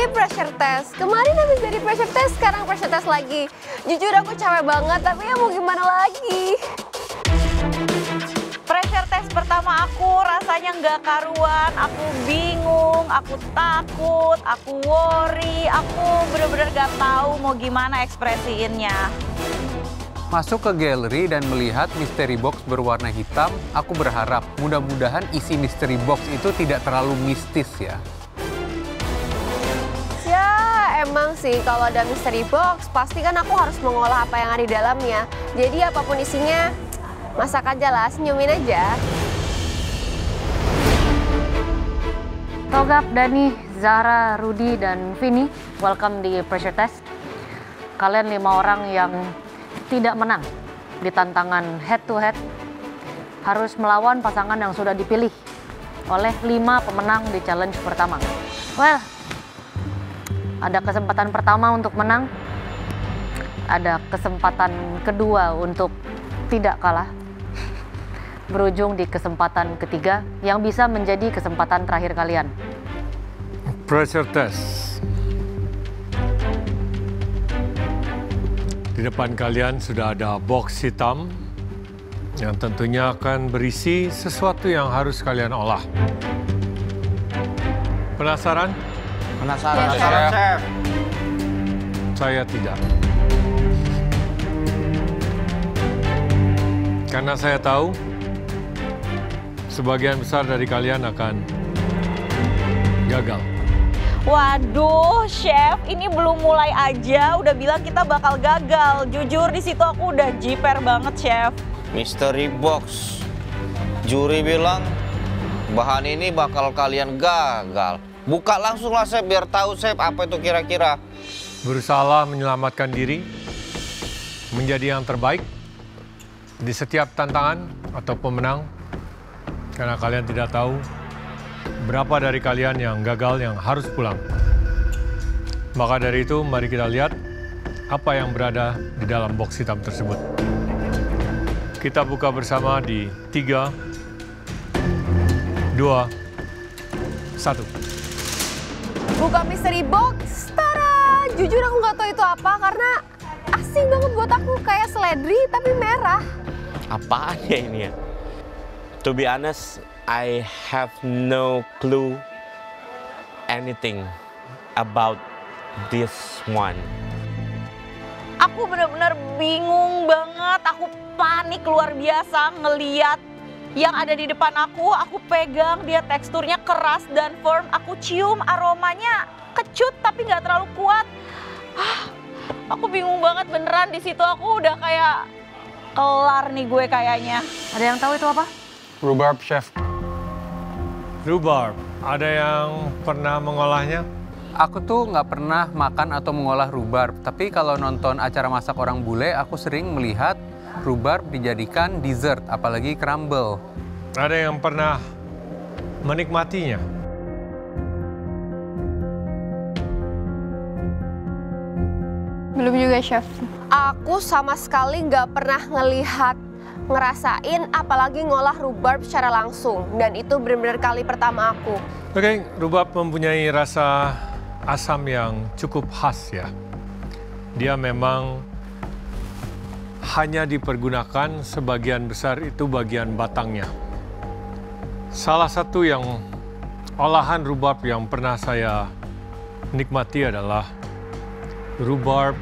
pressure test. Kemarin habis dari pressure test, sekarang pressure test lagi. Jujur aku capek banget, tapi ya mau gimana lagi. Pressure test pertama aku rasanya nggak karuan, aku bingung, aku takut, aku worry, aku bener-bener nggak tahu mau gimana ekspresiinnya. Masuk ke galeri dan melihat mystery box berwarna hitam, aku berharap mudah-mudahan isi mystery box itu tidak terlalu mistis ya. Ya emang sih kalau ada mystery box, pasti kan aku harus mengolah apa yang ada di dalamnya. Jadi apapun isinya, masak aja lah, senyumin aja. Togap, Dani, Zahra, Rudy, dan Vini, welcome di pressure test. Kalian 5 orang yang tidak menang di tantangan head to head harus melawan pasangan yang sudah dipilih oleh 5 pemenang di challenge pertama. Well, ada kesempatan pertama untuk menang, ada kesempatan kedua untuk tidak kalah, berujung di kesempatan ketiga yang bisa menjadi kesempatan terakhir kalian. Pressure test. Di depan kalian sudah ada box hitam yang tentunya akan berisi sesuatu yang harus kalian olah. Penasaran? Penasaran, Penasaran, Chef. Saya tidak. Karena saya tahu sebagian besar dari kalian akan gagal. Waduh, Chef, ini belum mulai aja udah bilang kita bakal gagal. Jujur di situ aku udah jiper banget, Chef. Mystery box. Juri bilang bahan ini bakal kalian gagal. Buka langsung lah, Chef, biar tahu, Chef, apa itu kira-kira. Berusaha menyelamatkan diri, menjadi yang terbaik di setiap tantangan atau pemenang, karena kalian tidak tahu berapa dari kalian yang gagal yang harus pulang. Maka dari itu, mari kita lihat apa yang berada di dalam box hitam tersebut. Kita buka bersama di 3, 2, 1. Buka mystery box, tara! Jujur aku nggak tahu itu apa karena asing banget buat aku, kayak seledri tapi merah. Apaan ya ini ya? To be honest, I have no clue anything about this one. Aku bener-bener bingung banget, aku panik luar biasa ngeliat yang ada di depan aku pegang, dia teksturnya keras dan firm, aku cium aromanya kecut tapi nggak terlalu kuat. Aku bingung banget beneran, di situ aku udah kayak kelar nih gue kayaknya. Ada yang tahu itu apa? Rhubarb, Chef. Rhubarb, ada yang pernah mengolahnya? Aku tuh nggak pernah makan atau mengolah rhubarb, tapi kalau nonton acara masak orang bule, aku sering melihat rhubarb dijadikan dessert, apalagi crumble. Ada yang pernah menikmatinya? Belum juga, Chef. Aku sama sekali nggak pernah ngerasain, apalagi ngolah rhubarb secara langsung. Dan itu benar-benar kali pertama aku. Oke, rhubarb mempunyai rasa asam yang cukup khas ya. Dia memang hanya dipergunakan sebagian besar itu bagian batangnya. Salah satu yang olahan rhubarb yang pernah saya nikmati adalah rhubarb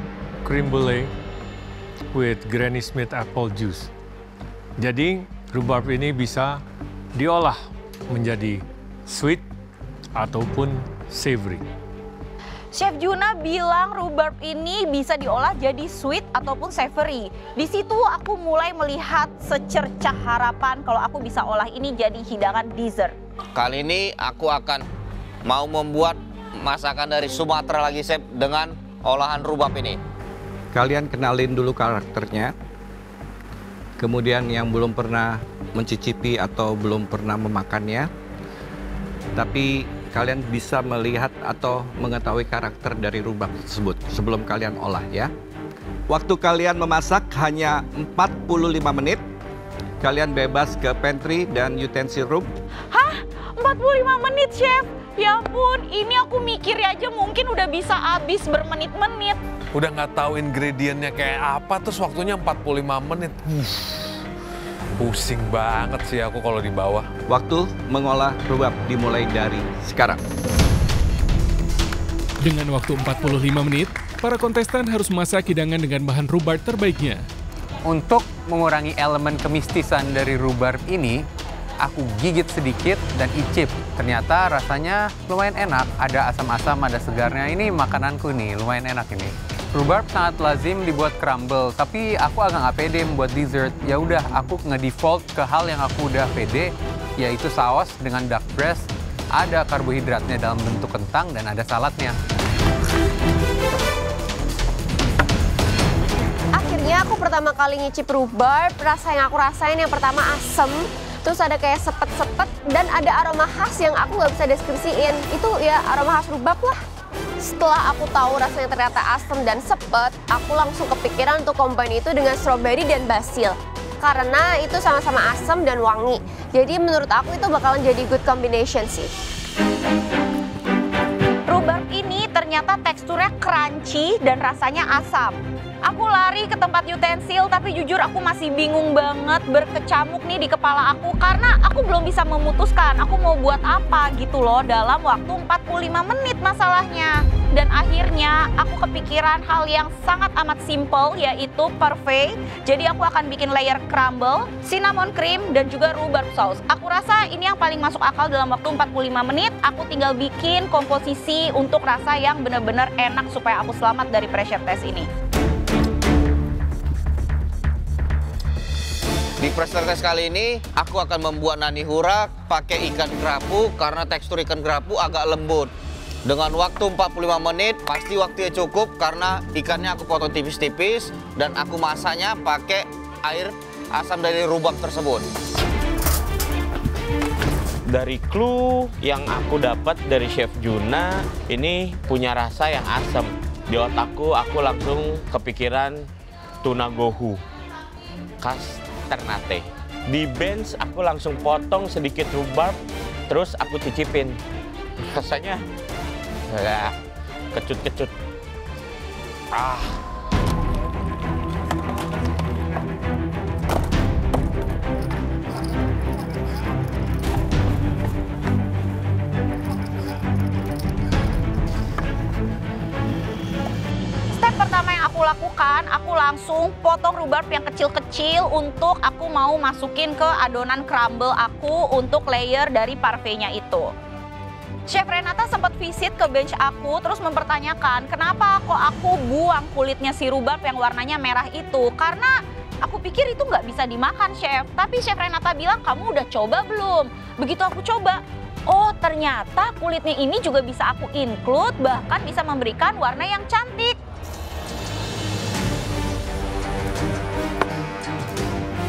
creme brulee with Granny Smith apple juice. Jadi rhubarb ini bisa diolah menjadi sweet ataupun savory. Chef Juna bilang rhubarb ini bisa diolah jadi sweet ataupun savory. Di situ aku mulai melihat secercah harapan kalau aku bisa olah ini jadi hidangan dessert. Kali ini aku akan mau membuat masakan dari Sumatera lagi, Chef, dengan olahan rhubarb ini. Kalian kenalin dulu karakternya. Kemudian yang belum pernah mencicipi atau belum pernah memakannya, tapi kalian bisa melihat atau mengetahui karakter dari rhubarb tersebut sebelum kalian olah ya. Waktu kalian memasak hanya 45 menit. Kalian bebas ke pantry dan utensil room. Hah? 45 menit, Chef? Ya ampun, ini aku mikir aja mungkin udah bisa habis bermenit-menit. Udah nggak tahu ingredientnya kayak apa, terus waktunya 45 menit. Pusing banget sih aku kalau di bawah. Waktu mengolah rubab dimulai dari sekarang. Dengan waktu 45 menit, para kontestan harus memasak hidangan dengan bahan rhubarb terbaiknya. Untuk mengurangi elemen kemistisan dari rhubarb ini, aku gigit sedikit dan icip. Ternyata rasanya lumayan enak, ada asam-asam, ada segarnya. Ini makananku nih, lumayan enak ini. Rhubarb sangat lazim dibuat crumble, tapi aku agak nggak pede membuat dessert. Ya udah, aku nge-default ke hal yang aku udah pede, yaitu saus dengan duck breast. Ada karbohidratnya dalam bentuk kentang dan ada saladnya. Akhirnya aku pertama kali ngicip rhubarb, rasa yang aku rasain yang pertama asem, terus ada kayak sepet-sepet, dan ada aroma khas yang aku nggak bisa deskripsiin. Itu ya aroma khas rhubarb lah. Setelah aku tahu rasanya ternyata asem dan sepet, aku langsung kepikiran untuk combine itu dengan strawberry dan basil. Karena itu sama-sama asem dan wangi. Jadi menurut aku itu bakalan jadi good combination sih. Rhubarb ini ternyata teksturnya crunchy dan rasanya asam. Aku lari ke tempat utensil, tapi jujur aku masih bingung banget, berkecamuk nih di kepala aku karena aku belum bisa memutuskan aku mau buat apa gitu loh dalam waktu 45 menit masalahnya. Dan akhirnya aku kepikiran hal yang sangat amat simple, yaitu parfait. Jadi aku akan bikin layer crumble, cinnamon cream, dan juga rhubarb sauce. Aku rasa ini yang paling masuk akal dalam waktu 45 menit. Aku tinggal bikin komposisi untuk rasa yang benar-benar enak supaya aku selamat dari pressure test ini. Di pressure test kali ini, aku akan membuat nani hurak pakai ikan kerapu karena tekstur ikan kerapu agak lembut. Dengan waktu 45 menit, pasti waktunya cukup karena ikannya aku potong tipis-tipis dan aku masaknya pakai air asam dari rhubarb tersebut. Dari clue yang aku dapat dari Chef Juna, ini punya rasa yang asam. Di otakku, aku langsung kepikiran tuna gohu khas Ternate. Di bench aku langsung potong sedikit rhubarb, terus aku cicipin. Rasanya kecut-kecut. Pertama yang aku lakukan, aku langsung potong rhubarb yang kecil-kecil untuk aku mau masukin ke adonan crumble aku untuk layer dari parfaitnya itu. Chef Renata sempat visit ke bench aku terus mempertanyakan kenapa kok aku buang kulitnya si rhubarb yang warnanya merah itu. Karena aku pikir itu nggak bisa dimakan, Chef. Tapi Chef Renata bilang, kamu udah coba belum? Begitu aku coba, oh ternyata kulitnya ini juga bisa aku include, bahkan bisa memberikan warna yang cantik.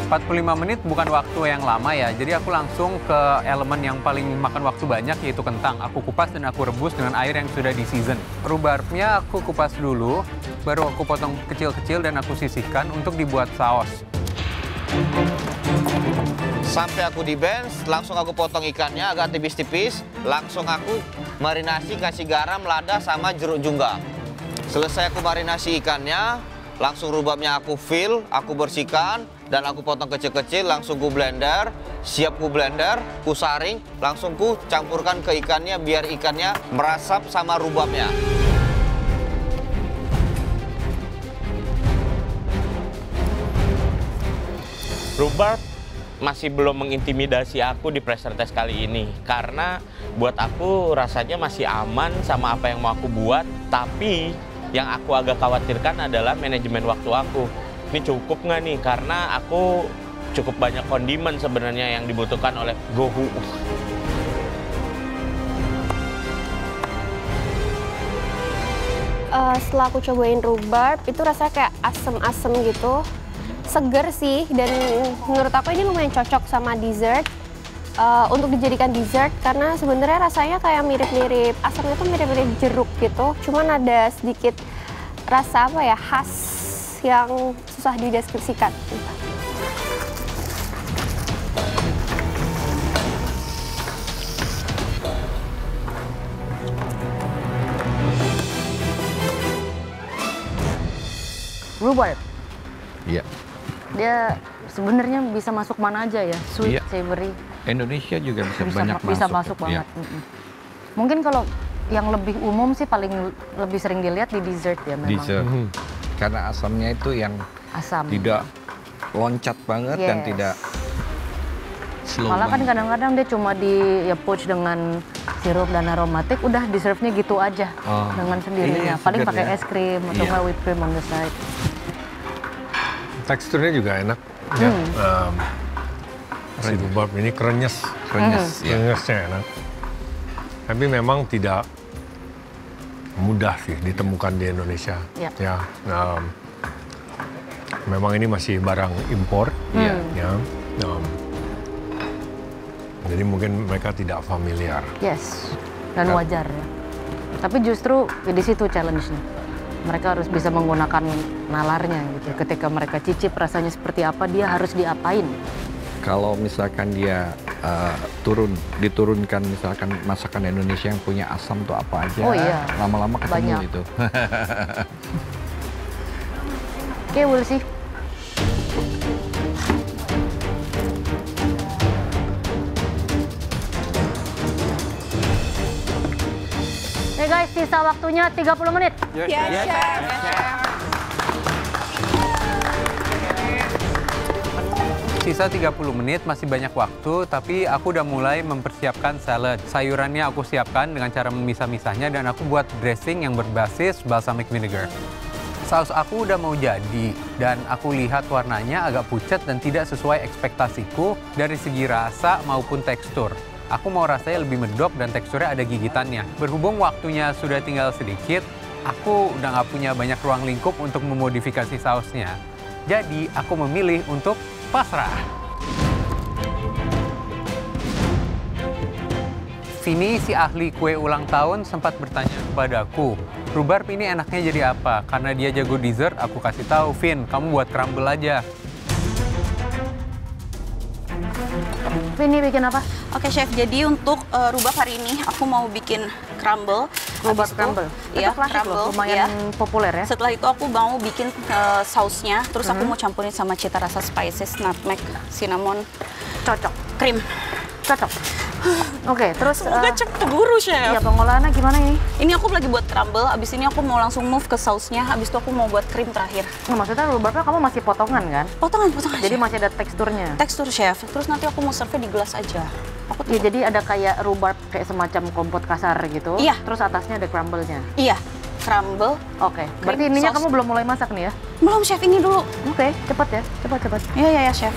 45 menit bukan waktu yang lama ya, jadi aku langsung ke elemen yang paling makan waktu banyak, yaitu kentang. Aku kupas dan aku rebus dengan air yang sudah di season. Rhubarbnya aku kupas dulu, baru aku potong kecil-kecil dan aku sisihkan untuk dibuat saus. Sampai aku di bench, langsung aku potong ikannya agak tipis-tipis, langsung aku marinasi, kasih garam, lada, sama jeruk junggang. Selesai aku marinasi ikannya, langsung rhubarbnya aku fill, aku bersihkan, dan aku potong kecil-kecil, langsung ku blender, siap ku blender, ku saring, langsung ku campurkan ke ikannya biar ikannya merasap sama rhubarbnya. Rhubarb masih belum mengintimidasi aku di pressure test kali ini karena buat aku rasanya masih aman sama apa yang mau aku buat, tapi yang aku agak khawatirkan adalah manajemen waktu aku. Ini cukup nggak nih? Karena aku cukup banyak kondimen sebenarnya yang dibutuhkan oleh gohu. Setelah aku cobain rhubarb, itu rasanya kayak asem-asem gitu. Seger sih, dan menurut aku ini lumayan cocok sama dessert. Untuk dijadikan dessert, karena sebenarnya rasanya kayak mirip-mirip, asamnya tuh mirip-mirip jeruk gitu. Cuman ada sedikit rasa apa ya, khas yang susah dideskripsikan. rhubarb. Iya. Dia sebenarnya bisa masuk mana aja ya, sweet, Iya. savory. Indonesia juga bisa masuk Iya. banget. Mungkin kalau yang lebih umum sih paling lebih sering dilihat di dessert ya memang. Dessert. Karena asamnya itu yang Asam. tidak loncat banget dan Yes. tidak slow Malah kan banget. kadang-kadang dia cuma di ya poach dengan sirup dan aromatik, udah di-serve-nya gitu aja Oh. dengan sendirinya. Iya, Paling segar pakai ya. es krim atau Iya. nggak whipped cream on the side. Teksturnya juga enak. Ya. Si rhubarb ini krenyes. Krenyes, ya. Krenyesnya enak. Tapi memang tidak mudah sih ditemukan di Indonesia. Ya. Ya, memang ini masih barang impor. Iya. Ya. Jadi mungkin mereka tidak familiar. Yes, dan wajar ya. Tapi justru ya di situ challenge-nya. Mereka harus bisa menggunakan nalarnya gitu. Ketika mereka cicip rasanya seperti apa, dia harus diapain. Kalau misalkan dia diturunkan misalkan masakan Indonesia yang punya asam tuh apa aja, Oh iya. lama-lama ketemu Banyak. itu. Oke, we'll see. Oke guys, sisa waktunya 30 menit. Sisa 30 menit, masih banyak waktu, tapi aku udah mulai mempersiapkan salad. Sayurannya aku siapkan dengan cara memisah-misahnya dan aku buat dressing yang berbasis balsamic vinegar. Saus aku udah mau jadi dan aku lihat warnanya agak pucat dan tidak sesuai ekspektasiku dari segi rasa maupun tekstur. Aku mau rasanya lebih medok dan teksturnya ada gigitannya. Berhubung waktunya sudah tinggal sedikit, aku udah nggak punya banyak ruang lingkup untuk memodifikasi sausnya. Jadi aku memilih untuk pasrah. Vini, si ahli kue ulang tahun, sempat bertanya kepadaku, rhubarb ini enaknya jadi apa? Karena dia jago dessert, aku kasih tahu, Vin, kamu buat crumble aja. Ini bikin apa? Oke chef, jadi untuk rhubarb hari ini aku mau bikin crumble. Rhubarb Habis itu- crumble. Iya, Itu klasik loh, crumble, lumayan iya. populer ya. Setelah itu aku mau bikin sausnya, terus aku mau campurin sama cita rasa spices, nutmeg, cinnamon, Cocok. krim. Cocok. Oke, terus Semoga cepet keburu chef. iya, pengolahannya gimana ini? Ini aku lagi buat crumble, abis ini aku mau langsung move ke sausnya, abis itu aku mau buat krim terakhir. Nah, maksudnya rhubarbnya kamu masih potongan kan? Potongan Jadi chef. masih ada teksturnya. Tekstur chef, terus nanti aku mau serve di gelas aja. Aku Iya, jadi ada kayak rhubarb kayak semacam kompot kasar gitu. Iya. Terus atasnya ada crumble-nya. Iya, crumble. Oke. Berarti Krim, ininya saus. kamu belum mulai masak nih ya? Belum chef, ini dulu. Oke, cepat ya. Cepat. Iya chef.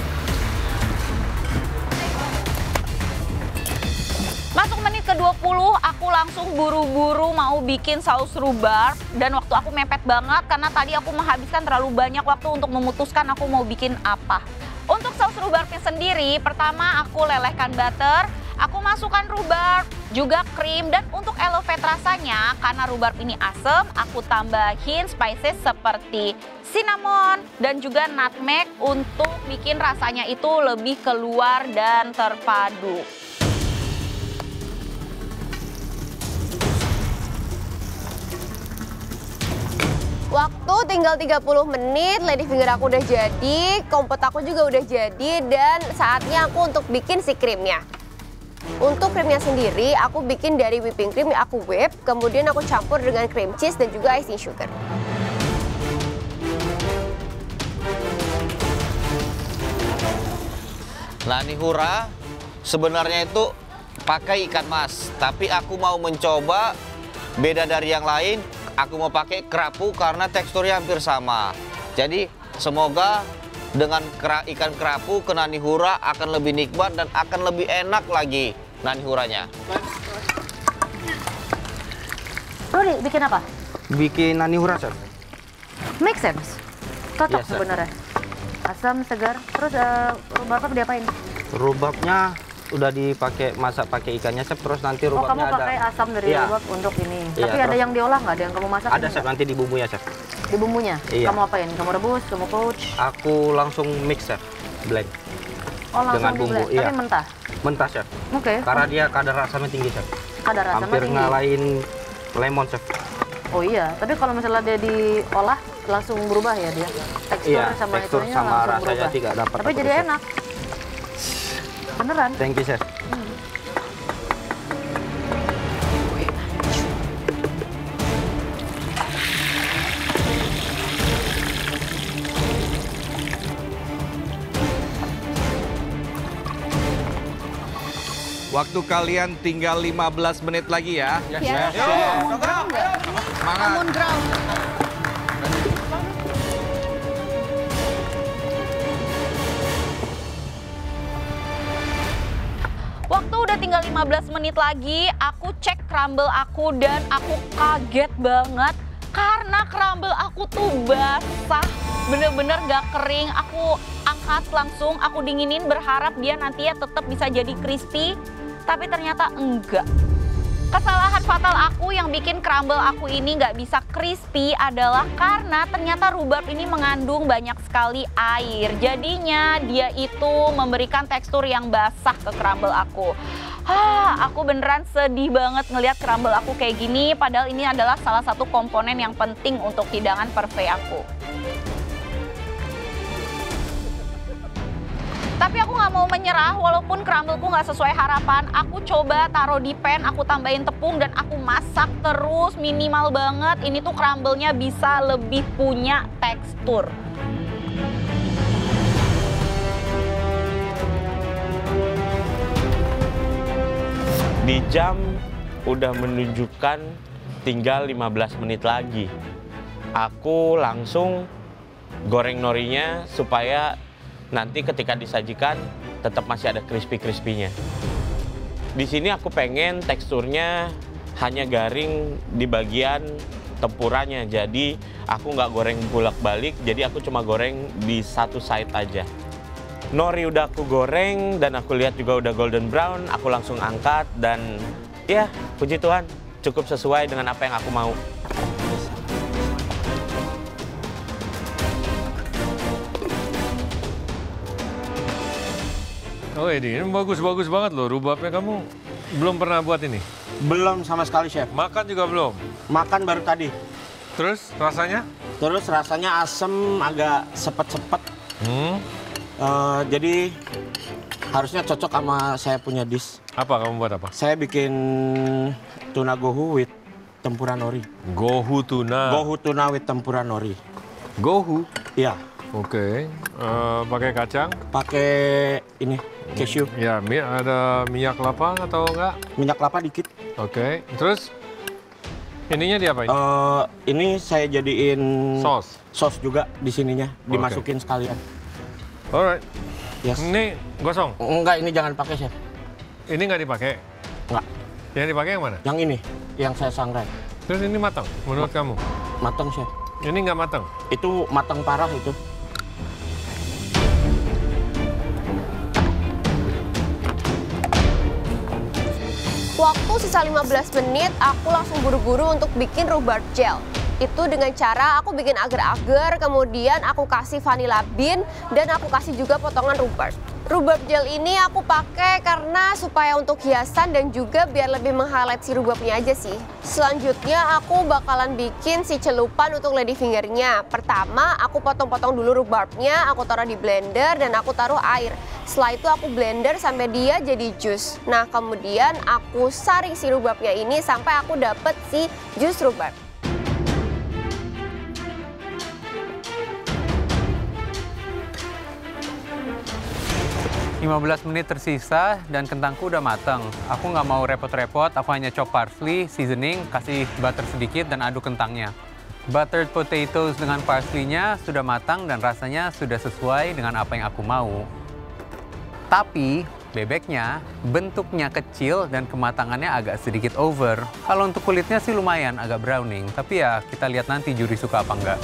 Masuk menit ke-20, aku langsung buru-buru mau bikin saus rhubarb. Dan waktu aku mepet banget karena tadi aku menghabiskan terlalu banyak waktu untuk memutuskan aku mau bikin apa. Untuk saus rhubarbnya sendiri, pertama aku lelehkan butter, aku masukkan rhubarb, juga krim, dan untuk elevate rasanya, karena rhubarb ini asam, aku tambahin spices seperti cinnamon dan juga nutmeg untuk bikin rasanya itu lebih keluar dan terpadu. Waktu tinggal 30 menit, lady finger aku udah jadi, kompot aku juga udah jadi, dan saatnya aku untuk bikin si krimnya. Untuk krimnya sendiri, aku bikin dari whipping cream yang aku whip, kemudian aku campur dengan cream cheese dan juga icing sugar. Nani Hura sebenarnya itu pakai ikan mas, tapi aku mau mencoba beda dari yang lain. Aku mau pakai kerapu karena teksturnya hampir sama. Jadi semoga dengan ikan kerapu ke Nani Hura akan lebih nikmat dan akan lebih enak lagi Nani Huranya. Rudi, bikin apa? Bikin Nani Hura, chef. Make sense. Cocok Yes, sir. sebenarnya. Asam, segar. Terus rhubarbnya diapain? Rhubarbnya udah dipakai masak pakai ikannya, chef. Terus nanti Oh, kamu rhubarbnya ada. pakai asam dari Iya. rhubarb untuk ini. Iya, Tapi ada terus- yang diolah nggak? Ada yang kamu masak? Ada, chef. Nanti di bumbunya, chef. Di bumbunya? Iya. Kamu apain? Kamu rebus, kamu poach? Aku langsung mix, chef. Blend. Oh, langsung Dengan bumbu, di-blend. Tapi iya. mentah? Mentah, chef. Oke. Karena dia kadar asamnya tinggi, chef. Kadar asamnya Hampir tinggi. ngalahin lemon, chef. Oh iya, tapi kalau misalnya dia diolah, langsung berubah ya dia. Tekstur Iya, sama tekstur itunya sama langsung rasanya berubah. tidak dapat Tapi aku jadi resep. enak. Beneran. Thank you, Chef. Waktu kalian tinggal 15 menit lagi ya. Ya. Semangat. Waktu udah tinggal 15 menit lagi, aku cek crumble aku dan aku kaget banget karena crumble aku tuh basah, bener-bener gak kering. Aku angkat langsung, aku dinginin berharap dia nantinya tetap bisa jadi crispy, tapi ternyata enggak. Kesalahan fatal aku yang bikin crumble aku ini nggak bisa crispy adalah karena ternyata rhubarb ini mengandung banyak sekali air. Jadinya dia itu memberikan tekstur yang basah ke crumble aku. Aku beneran sedih banget ngelihat crumble aku kayak gini, padahal ini adalah salah satu komponen yang penting untuk hidangan parfait aku. Tapi aku nggak mau menyerah walaupun crumbleku nggak sesuai harapan. Aku coba taruh di pan, aku tambahin tepung dan aku masak terus minimal banget. Ini tuh crumble-nya bisa lebih punya tekstur. Di jam udah menunjukkan tinggal 15 menit lagi. Aku langsung goreng norinya supaya nanti ketika disajikan tetap masih ada crispy-crispy-nya. Di sini aku pengen teksturnya hanya garing di bagian tempuranya. Jadi aku nggak goreng bolak-balik, jadi aku cuma goreng di satu side aja. Nori udah aku goreng dan aku lihat juga udah golden brown, aku langsung angkat dan ya puji Tuhan cukup sesuai dengan apa yang aku mau. Oh ini bagus-bagus banget loh rubabnya. Kamu belum pernah buat ini? Belum sama sekali, Chef. Makan juga belum? Makan baru tadi. Terus rasanya? Terus rasanya asem, agak sepet-sepet. Jadi harusnya cocok sama saya punya dish. Apa kamu buat apa? Saya bikin tuna gohu with tempura nori. Gohu tuna. Gohu tuna with tempura nori. Gohu? Iya. Oke. Pakai kacang? Pakai ini, cashew. Ya, ada minyak kelapa atau enggak? Minyak kelapa dikit. Oke. Terus ininya diapain? Ini saya jadiin sos. Sos juga di sininya, dimasukin sekalian. Alright. Yes. Ini gosong? Enggak, ini jangan pakai, Chef. Ini nggak dipakai? Enggak. Yang dipakai yang mana? Yang ini, yang saya sangrai. Terus ini matang menurut kamu? Matang, Chef. Ini nggak matang? Itu matang parah itu. Waktu sisa 15 menit, aku langsung buru-buru untuk bikin rhubarb gel. Itu dengan cara aku bikin agar-agar, kemudian aku kasih vanilla bean, dan aku kasih juga potongan rhubarb. Rhubarb gel ini aku pakai karena supaya untuk hiasan dan juga biar lebih meng-highlight si rhubarbnya aja sih. Selanjutnya aku bakalan bikin si celupan untuk lady fingernya. Pertama aku potong-potong dulu rhubarbnya, aku taruh di blender dan aku taruh air. Setelah itu aku blender sampai dia jadi jus. Nah kemudian aku saring si rhubarbnya ini sampai aku dapet si jus rhubarb. 15 menit tersisa dan kentangku udah matang. Aku nggak mau repot-repot, aku hanya chop parsley, seasoning, kasih butter sedikit dan aduk kentangnya. Buttered potatoes dengan parsley-nya sudah matang dan rasanya sudah sesuai dengan apa yang aku mau. Tapi bebeknya bentuknya kecil dan kematangannya agak sedikit over. Kalau untuk kulitnya sih lumayan agak browning, tapi ya kita lihat nanti juri suka apa enggak.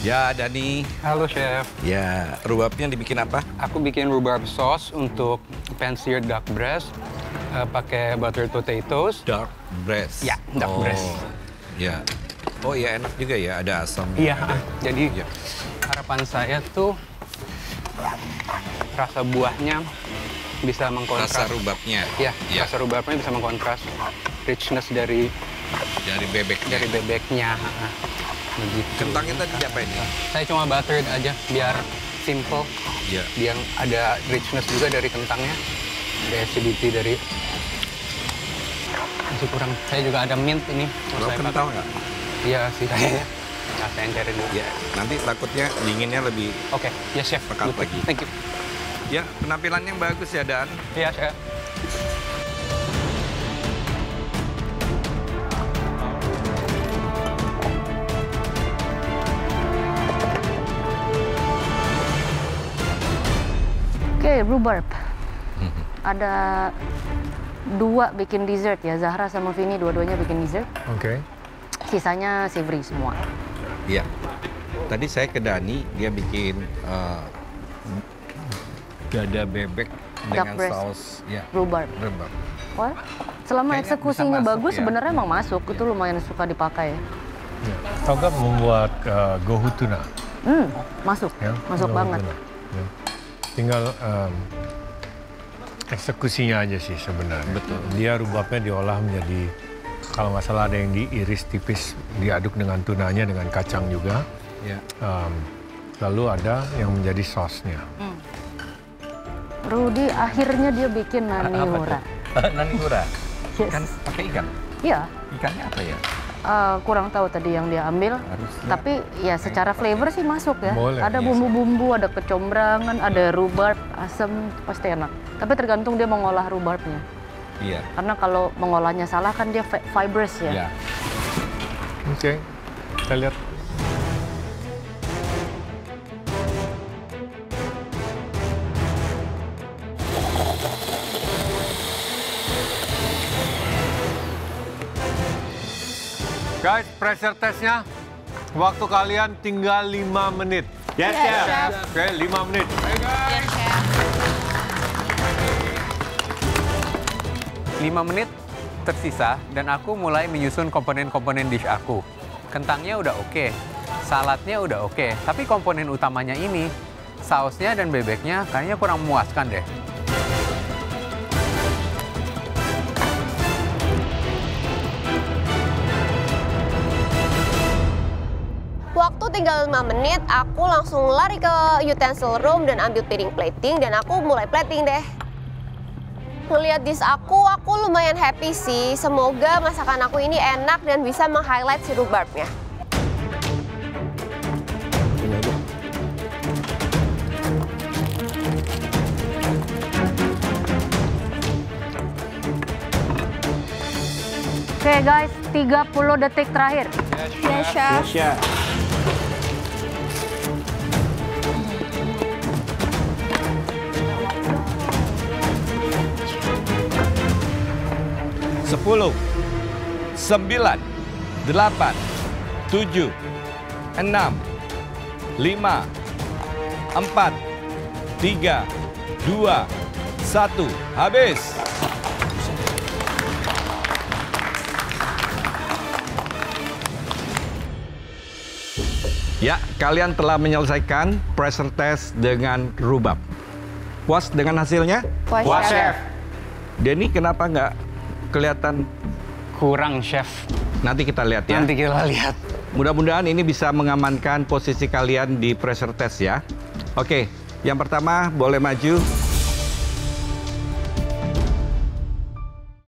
Ya, Dani. Halo, Chef. Ya, rubabnya dibikin apa? Aku bikin rhubarb sauce untuk pan-seared duck breast, pakai buttered potatoes. Duck breast? Ya, duck breast. Ya. Oh ya, enak juga ya, ada asam. Iya, jadi harapan saya tuh rasa buahnya bisa mengkontras. Rasa rubabnya? Iya, rasa rubabnya bisa mengkontras richness dari bebeknya. Begitu. Kentangnya tadi apa ini? Saya cuma buttered aja biar simple. Iya. Yang ada richness juga dari kentangnya. Ada acidity dari masih kurang. Saya juga ada mint ini. Lo kental nggak? Iya sih kayaknya. Nah, saya cari dulu. Ya, nanti takutnya dinginnya lebih Oke, ya chef. pekat lagi. Thank you. Ya, penampilannya bagus ya, Dan. Iya, chef. Oke, rhubarb. Ada 2 bikin dessert ya, Zahra sama Vini dua-duanya bikin dessert. Oke. Sisanya savory semua. Iya. Tadi saya ke Dani, dia bikin dada bebek dengan breast. saus Rhubarb. rhubarb. Wah, selama Kayaknya eksekusinya bisa masuk bagus, ya. sebenarnya emang masuk. Itu lumayan suka dipakai. Ya. Tahu nggak membuat gohu tuna? Masuk, Ya, masuk gohu banget. tuna. Ya. Tinggal eksekusinya aja sih sebenarnya. Betul. Dia rubabnya diolah menjadi, kalau nggak salah ada yang diiris tipis, diaduk dengan tunanya, dengan kacang juga. Ya. Lalu ada yang menjadi sausnya. Rudy akhirnya dia bikin nani hura. Nani hura? Yes. Kan pakai ikan? Iya, Ikannya apa ya? kurang tahu tadi yang dia ambil. Harusnya Tapi ya secara flavor sih masuk ya. Boleh, Ada iya. bumbu-bumbu, ada kecomberangan, ada rhubarb, asam, pasti enak. Tapi tergantung dia mengolah rhubarbnya. Iya. Karena kalau mengolahnya salah kan dia fibrous ya. Ya. Oke, kita lihat. Guys, pressure testnya, waktu kalian tinggal 5 menit. Yes, chef. Oke, 5 menit. Yes, chef. 5 menit tersisa dan aku mulai menyusun komponen-komponen dish aku. Kentangnya udah oke, saladnya udah oke, tapi komponen utamanya ini, sausnya dan bebeknya kayaknya kurang memuaskan deh. Waktu tinggal 5 menit, aku langsung lari ke utensil room dan ambil piring plating dan aku mulai plating deh. Ngeliat dish aku lumayan happy sih. Semoga masakan aku ini enak dan bisa meng-highlight si rhubarbnya. Oke guys, 30 detik terakhir. Yes, chef. Chef. Sepuluh, 9, 8, 7, 6, 5, 4, 3, 2, 1, habis. Ya, kalian telah menyelesaikan pressure test dengan rhubarb. Puas dengan hasilnya? Puas, chef. Denny, kenapa nggak kelihatan? Kurang, chef. Nanti kita lihat ya. Nanti kita lihat. Mudah-mudahan ini bisa mengamankan posisi kalian di pressure test ya. Oke, yang pertama boleh maju.